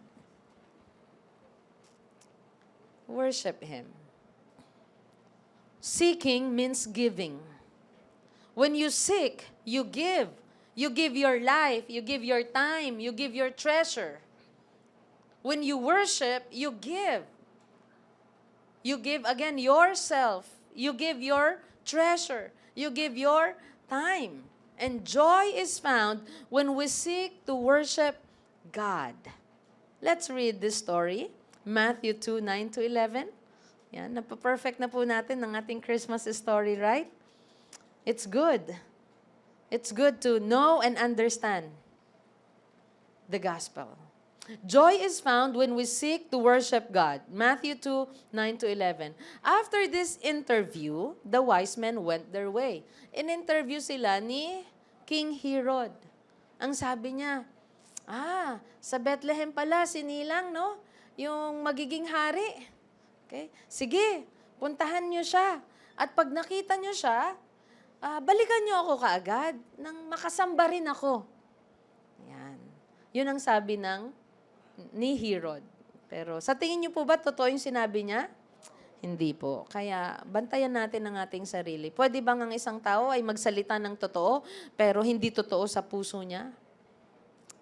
Worship Him. Seeking means giving. When you seek, you give. You give your life, you give your time, you give your treasure. When you worship, you give. You give again yourself. You give your treasure. You give your time. And joy is found when we seek to worship God. Let's read this story. Matthew 2:9-11. Yan, napaperfect na po natin ng ating Christmas story, right? It's good. It's good to know and understand the gospel. Joy is found when we seek to worship God. Matthew 2:9-11. After this interview, the wise men went their way. In-interview sila ni King Herod. Ang sabi niya, sa Bethlehem pala, sinilang, no? Yung magiging hari. Okay? Sige, puntahan niyo siya. At pag nakita niyo siya, balikan niyo ako kaagad nang makasamba rin ako. Yan. Yun ang sabi ni Herod. Pero sa tingin niyo po ba totoo yung sinabi niya? Hindi po. Kaya bantayan natin ang ating sarili. Pwede bang ang isang tao ay magsalita ng totoo pero hindi totoo sa puso niya?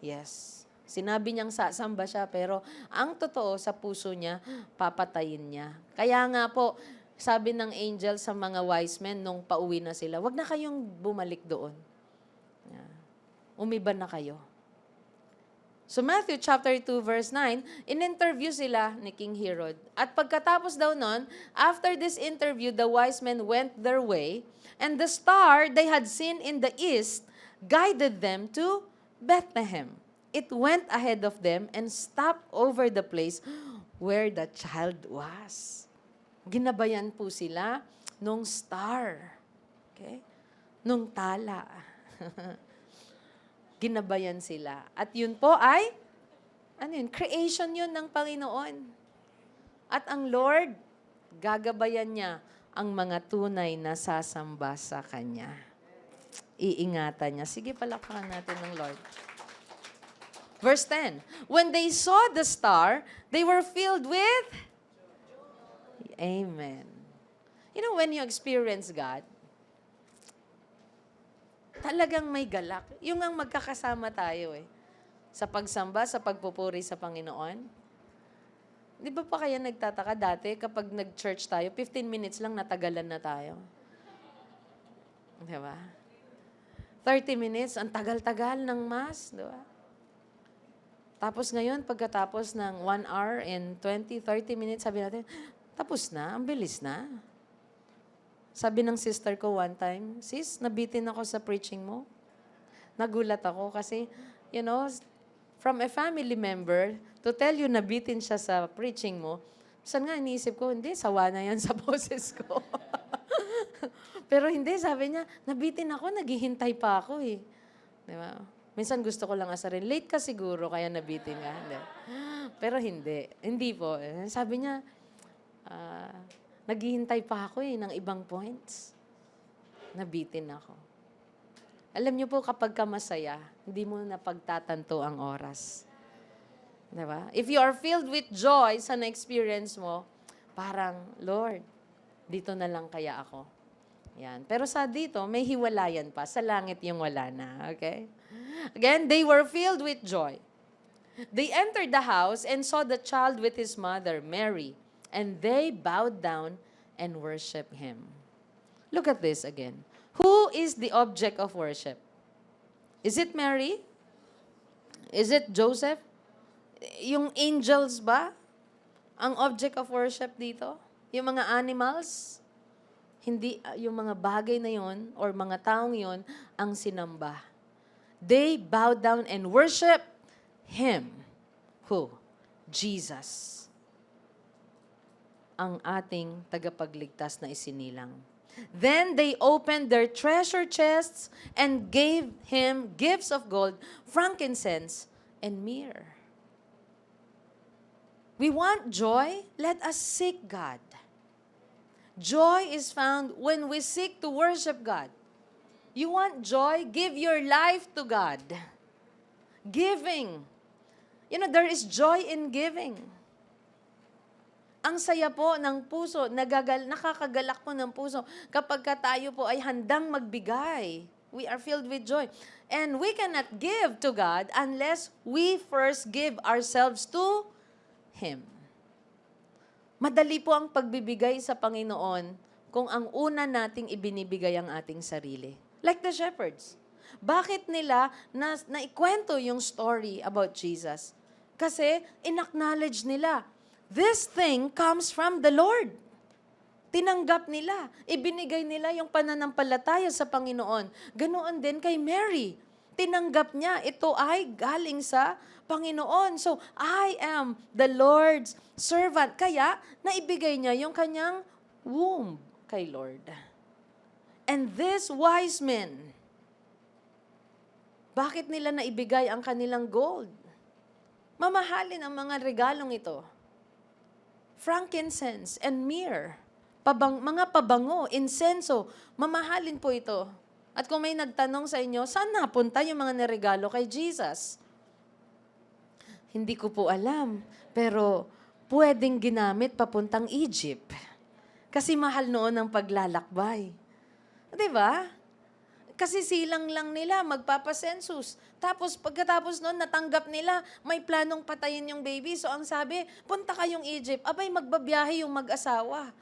Yes. Sinabi niyang sasamba siya pero ang totoo sa puso niya, papatayin niya. Kaya nga po, sabi ng angel sa mga wise men nung pauwi na sila, wag na kayong bumalik doon. Umiba na kayo. So Matthew chapter 2 verse 9, in-interview sila ni King Herod. At pagkatapos daw nun, after this interview, the wise men went their way, and the star they had seen in the east guided them to Bethlehem. It went ahead of them and stopped over the place where the child was. Ginabayan po sila nung star. Okay? Nung tala. Ginabayan sila. At yun po ay, creation yun ng Panginoon. At ang Lord, gagabayan niya ang mga tunay na sasamba sa Kanya. Iingatan niya. Sige, palakpakan natin ng Lord. Verse 10, when they saw the star, they were filled with Amen. You know, when you experience God, talagang may galak. Yung ang magkakasama tayo eh. Sa pagsamba, sa pagpupuri sa Panginoon. Di ba pa kaya nagtataka dati kapag nag-church tayo, 15 minutes lang natagalan na tayo? Di ba? 30 minutes, ang tagal-tagal ng mass, di ba? Tapos ngayon, pagkatapos ng 1 hour and 20, 30 minutes, sabi natin, tapos na, ang bilis na. Sabi ng sister ko one time, sis, nabitin ako sa preaching mo. Nagulat ako kasi, you know, from a family member, to tell you nabitin siya sa preaching mo, saan nga iniisip ko, hindi, sawa na yan sa boses ko. Pero hindi, sabi niya, nabitin ako, naghihintay pa ako eh. Di ba? Minsan gusto ko lang asarin, late ka siguro, kaya nabitin ka. Hindi. Pero hindi. Hindi po. Sabi niya, naghihintay pa ako eh, ng ibang points. Nabitin ako. Alam niyo po, kapag ka masaya, hindi mo napagtatanto ang oras. Diba? If you are filled with joy sa na-experience mo, parang, Lord, dito na lang kaya ako. Yan. Pero sa dito, may hiwalayan pa. Sa langit yung wala na. Okay? Again, they were filled with joy. They entered the house and saw the child with his mother, Mary, and they bowed down and worshiped him. Look at this again. Who is the object of worship? Is it Mary? Is it Joseph? Yung angels ba? Ang object of worship dito? Yung mga animals? Hindi, yung mga bagay na yon or mga taong yon ang sinamba. They bowed down and worship Him. Who? Jesus. Ang ating tagapagligtas na isinilang. Then they opened their treasure chests and gave Him gifts of gold, frankincense, and myrrh. We want joy? Let us seek God. Joy is found when we seek to worship God. You want joy? Give your life to God. Giving. You know, there is joy in giving. Ang saya po ng puso, nakakagalak po ng puso kapag tayo po ay handang magbigay. We are filled with joy. And we cannot give to God unless we first give ourselves to Him. Madali po ang pagbibigay sa Panginoon kung ang una nating ibinibigay ang ating sarili. Like the shepherds. Bakit nila naikwento yung story about Jesus? Kasi inacknowledge nila, this thing comes from the Lord. Tinanggap nila. Ibinigay nila yung pananampalataya sa Panginoon. Ganoon din kay Mary. Tinanggap niya, ito ay galing sa Panginoon. So, I am the Lord's servant. Kaya, naibigay niya yung kanyang womb kay Lord. And these wise men, bakit nila naibigay ang kanilang gold? Mamahalin ang mga regalong ito. Frankincense and myrrh. Mga pabango, insenso. Mamahalin po ito. At kung may nagtanong sa inyo, saan napunta yung mga niregalo kay Jesus? Hindi ko po alam. Pero pwedeng ginamit papuntang Egypt. Kasi mahal noon ang paglalakbay. Di ba? Kasi silang lang nila, magpapasensus. Tapos pagkatapos noon, natanggap nila, may planong patayin yung baby. So ang sabi, punta kayong Egypt. Abay, magbabiyahe yung mag-asawa.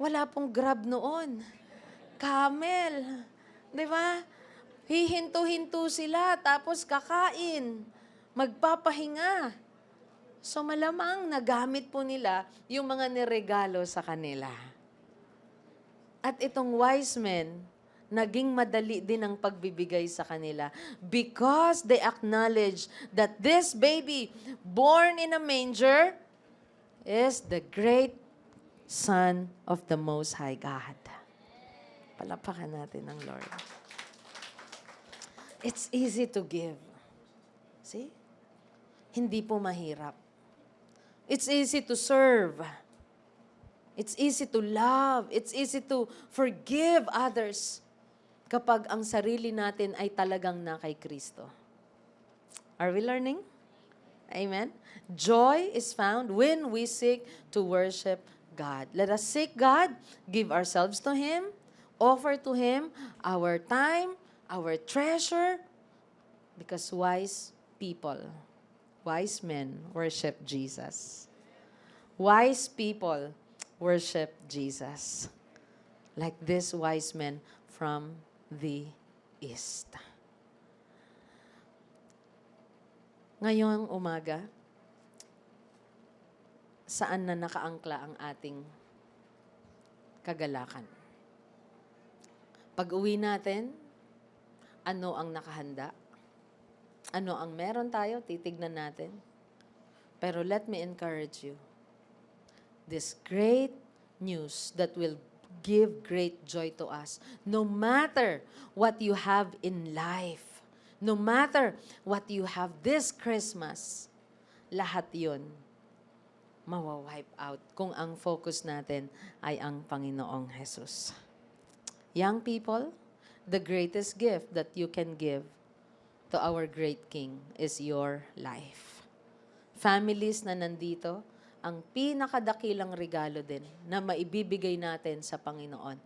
Wala pong Grab noon. Camel. Di ba? Hihinto-hinto sila, tapos kakain. Magpapahinga. So malamang nagamit po nila yung mga niregalo sa kanila. At itong wise men, naging madali din ang pagbibigay sa kanila because they acknowledge that this baby born in a manger is the great Son of the Most High God. Palapakan natin ang Lord. It's easy to give. See? Hindi po mahirap. It's easy to serve. It's easy to love. It's easy to forgive others kapag ang sarili natin ay talagang na kay Kristo. Are we learning? Amen? Joy is found when we seek to worship God. Let us seek God, give ourselves to Him, offer to Him our time, our treasure, because wise people, wise men worship Jesus. Wise people worship Jesus. Like this wise men from the East. Ngayong umaga, saan na nakaangkla ang ating kagalakan? Pag-uwi natin, ano ang nakahanda? Ano ang meron tayo? Titignan natin. Pero let me encourage you. This great news that will give great joy to us. No matter what you have in life, no matter what you have this Christmas, lahat yun mawawipe out kung ang focus natin ay ang Panginoong Jesus. Young people, the greatest gift that you can give to our great King is your life. Families na nandito, ang pinakadakilang regalo din na maibibigay natin sa Panginoon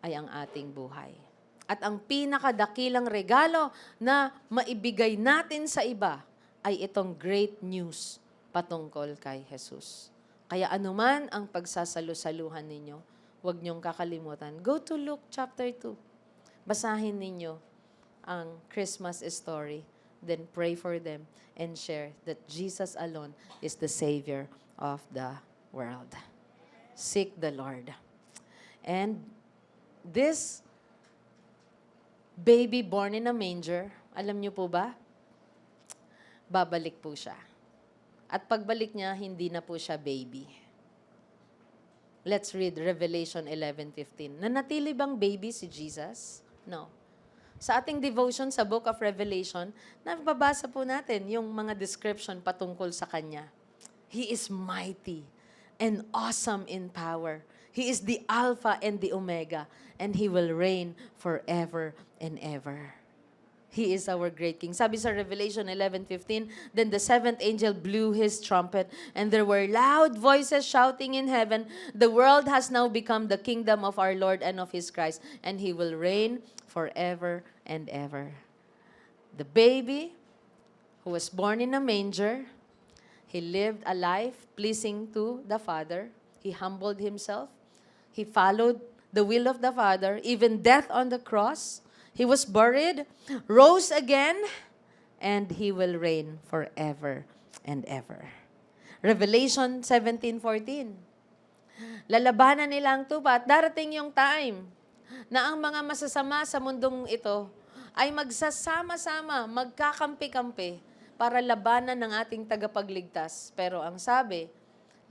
ay ang ating buhay. At ang pinakadakilang regalo na maibigay natin sa iba ay itong great news patungkol kay Jesus. Kaya anuman ang pagsasalu-saluhan ninyo, huwag niyong kakalimutan. Go to Luke chapter 2. Basahin ninyo ang Christmas story. Then pray for them and share that Jesus alone is the Savior of the world. Seek the Lord. And this baby born in a manger, alam niyo po ba? Babalik po siya. At pagbalik niya, hindi na po siya baby. Let's read Revelation 11:15. Nanatili bang baby si Jesus? No. Sa ating devotion sa Book of Revelation, nababasa po natin yung mga description patungkol sa Kanya. He is mighty and awesome in power. He is the Alpha and the Omega, and He will reign forever and ever. He is our great King. Sabi sa Revelation 11:15, then the seventh angel blew his trumpet, and there were loud voices shouting in heaven, the world has now become the kingdom of our Lord and of His Christ, and He will reign forever and ever. The baby who was born in a manger, He lived a life pleasing to the Father. He humbled Himself. He followed the will of the Father, even death on the cross. He was buried, rose again, and He will reign forever and ever. Revelation 17:14. Lalabanan nila ang tupa at darating yung time na ang mga masasama sa mundong ito ay magsasama-sama, magkakampi-kampi para labanan ng ating tagapagligtas. Pero ang sabi,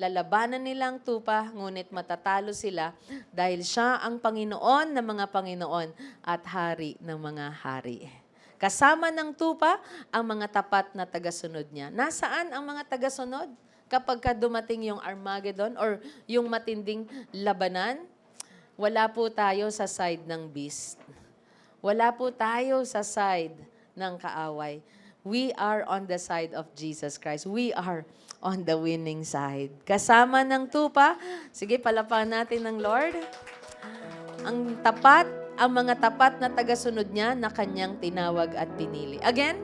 lalabanan nilang tupa, ngunit matatalo sila dahil siya ang Panginoon ng mga Panginoon at Hari ng mga hari. Kasama ng tupa ang mga tapat na tagasunod niya. Nasaan ang mga tagasunod? Kapag dumating yung Armageddon or yung matinding labanan, wala po tayo sa side ng beast. Wala po tayo sa side ng kaaway. We are on the side of Jesus Christ. We are on the winning side. Kasama ng tupa, sige, palapakan natin ng Lord. Ang mga tapat na tagasunod niya na Kanyang tinawag at pinili. Again,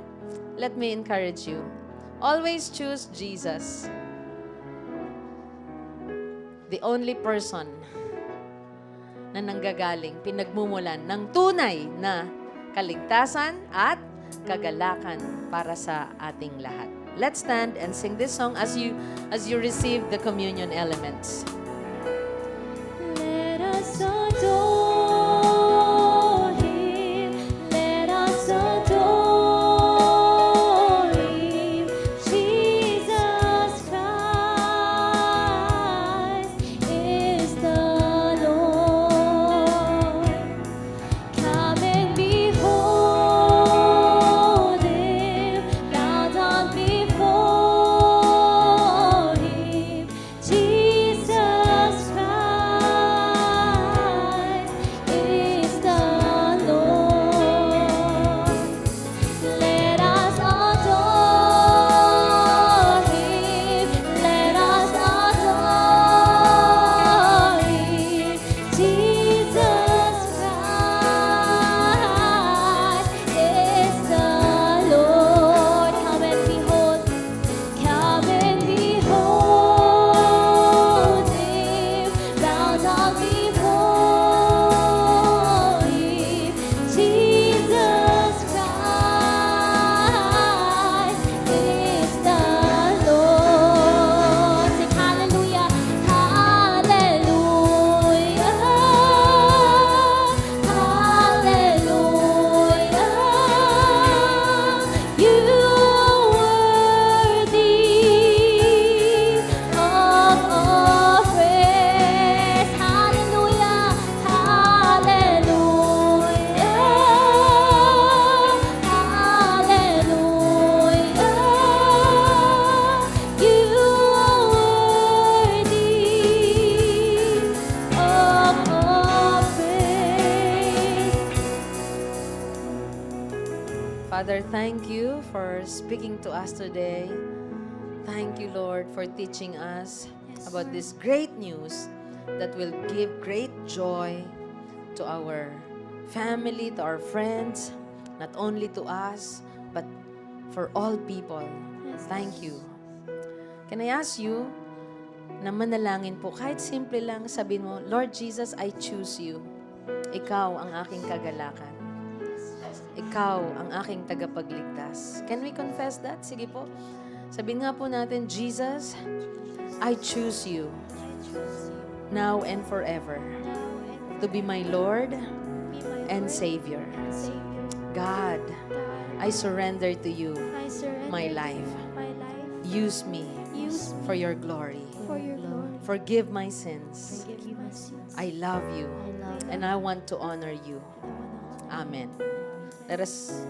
let me encourage you. Always choose Jesus. The only person na nanggagaling, pinagmumulan ng tunay na kaligtasan at kagalakan para sa ating lahat. Let's stand and sing this song as you receive the communion elements. Let us adore Him. Let us adore Him. Jesus Christ is the Lord. Come and behold Him. Bow down before Him. Jesus thank you for speaking to us today. Thank you, Lord, for teaching us Yes, about Lord. this great news that will give great joy to our family, to our friends, not only to us, but for all people. Yes, Thank you. Can I ask you na manalangin po, kahit simple lang, sabihin mo, Lord Jesus, I choose you. Ikaw ang aking kagalakan. Ikaw ang aking tagapagligtas. Can we confess that? Sige po. Sabihin nga po natin, Jesus, I choose you now and forever to be my Lord and Savior. God, I surrender to you I surrender my life. my life. Use me Use me for your glory. for your glory. Forgive my sins. Forgive me my sins. I love you I love you. and I want to honor you. I wanna Amen. Let us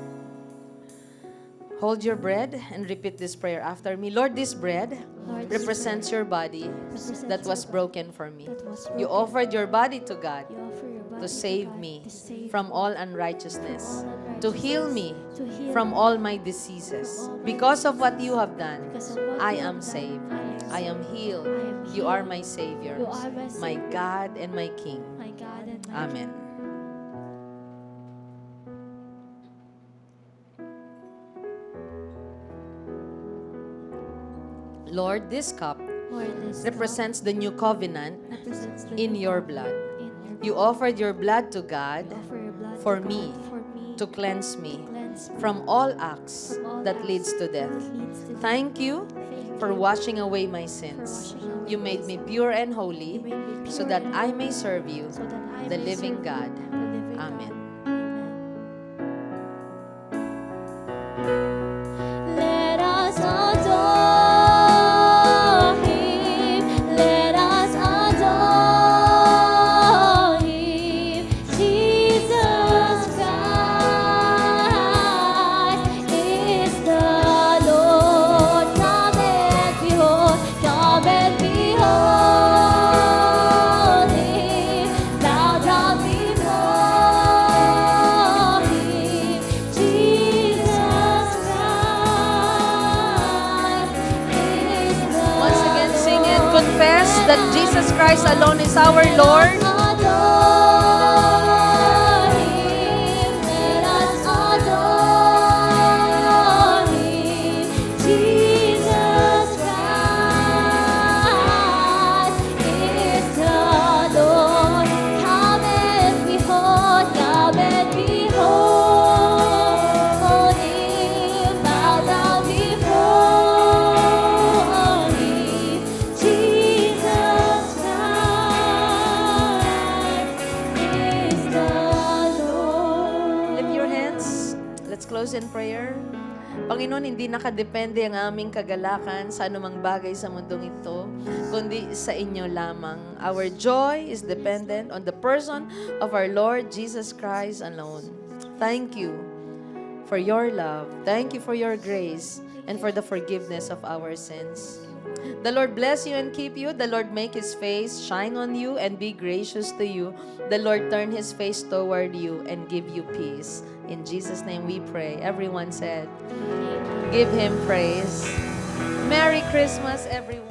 hold your bread and repeat this prayer after me. Lord, this bread Lord, this represents your body represents that was your broken for me. that was You broken. offered your body to God You offer your body to save God, me to save from all me unrighteousness, from all to heal me to heal from me all my diseases. from all my Because of what you have done, because of what I you am have done. saved. I I am healed. I am You are healed. my Savior, You are my my Savior. God and my King. My God and my Amen. Lord, this cup Lord, this represents the new covenant cup represents the in new your covenant blood. in your You offered your blood to God You offer your blood for to God, me, for me to cleanse me cleanse me from all acts from all that acts leads to death. that leads to death. Thank you Thank for you washing away my for sins. washing away You my made me sins. pure and You holy made me pure so that and I holy, may serve you, so that I the may living serve God. you, the living Amen. God. Amen. Let us adore Him. Let us adore Him. Jesus Christ is the Lord. Come and behold. Come and behold Him. Bow down before Him. Jesus Christ is the Once again, sing it. Lord. Confess that Jesus Christ alone is our Lord. Adore Him. Let us adore Him. Jesus Christ is the Lord. Come and behold. Come and behold Him. Bow down before Him. Jesus Christ is the Lord. Lift your hands. Let's close in prayer. Panginoon, hindi nakadepende ang aming kagalakan sa anumang bagay sa mundong ito, kundi sa inyo lamang. Our joy is dependent on the person of our Lord Jesus Christ alone. Thank you for your love. Thank you for your grace and for the forgiveness of our sins. The Lord bless you and keep you. The Lord make His face shine on you and be gracious to you. The Lord turn His face toward you and give you peace. In Jesus' name we pray. Everyone said, give Him praise. Merry Christmas, everyone.